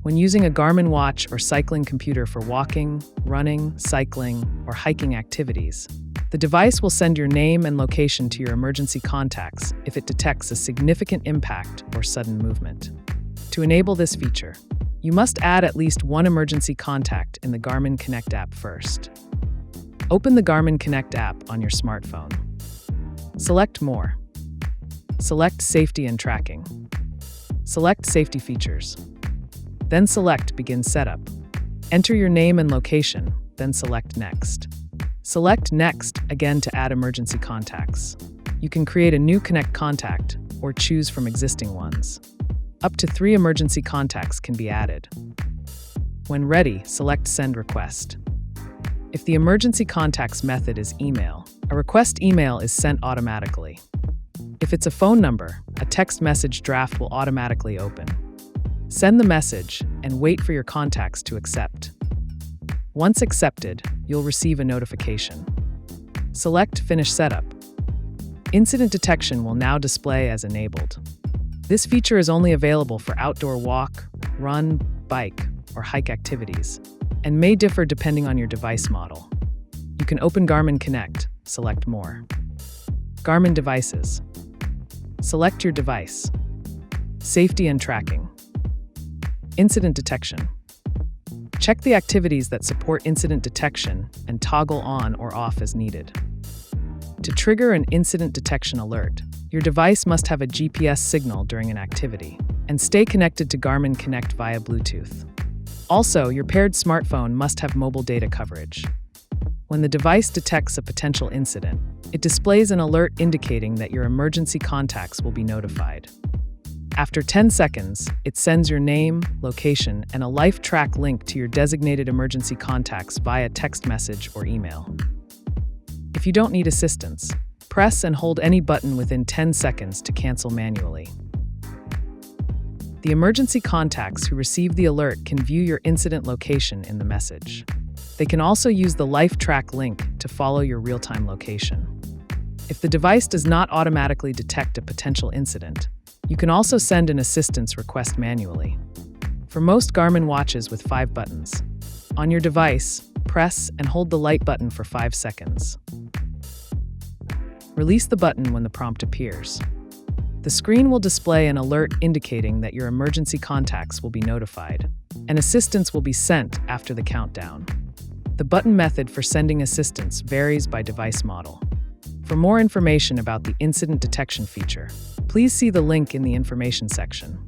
When using a Garmin watch or cycling computer for walking, running, cycling, or hiking activities, the device will send your name and location to your emergency contacts if it detects a significant impact or sudden movement. To enable this feature, you must add at least one emergency contact in the Garmin Connect app first. Open the Garmin Connect app on your smartphone. Select More. Select Safety and Tracking. Select Safety Features. Then select Begin Setup. Enter your name and location, then select Next. Select Next again to add emergency contacts. You can create a new Connect contact or choose from existing ones. Up to 3 emergency contacts can be added. When ready, select Send Request. If the emergency contacts method is email, a request email is sent automatically. If it's a phone number, a text message draft will automatically open. Send the message and wait for your contacts to accept. Once accepted, you'll receive a notification. Select Finish Setup. Incident detection will now display as enabled. This feature is only available for outdoor walk, run, bike, or hike activities, and may differ depending on your device model. You can open Garmin Connect, select More. Garmin Devices. Select your device. Safety and Tracking. Incident Detection. Check the activities that support incident detection and toggle on or off as needed. To trigger an incident detection alert, your device must have a GPS signal during an activity and stay connected to Garmin Connect via Bluetooth. Also, your paired smartphone must have mobile data coverage. When the device detects a potential incident, it displays an alert indicating that your emergency contacts will be notified. After 10 seconds, it sends your name, location, and a life track link to your designated emergency contacts via text message or email. If you don't need assistance, press and hold any button within 10 seconds to cancel manually. The emergency contacts who receive the alert can view your incident location in the message. They can also use the life track link to follow your real-time location. If the device does not automatically detect a potential incident, you can also send an assistance request manually. For most Garmin watches with 5 buttons, on your device, press and hold the light button for 5 seconds. Release the button when the prompt appears. The screen will display an alert indicating that your emergency contacts will be notified, and assistance will be sent after the countdown. The button method for sending assistance varies by device model. For more information about the incident detection feature, please see the link in the information section.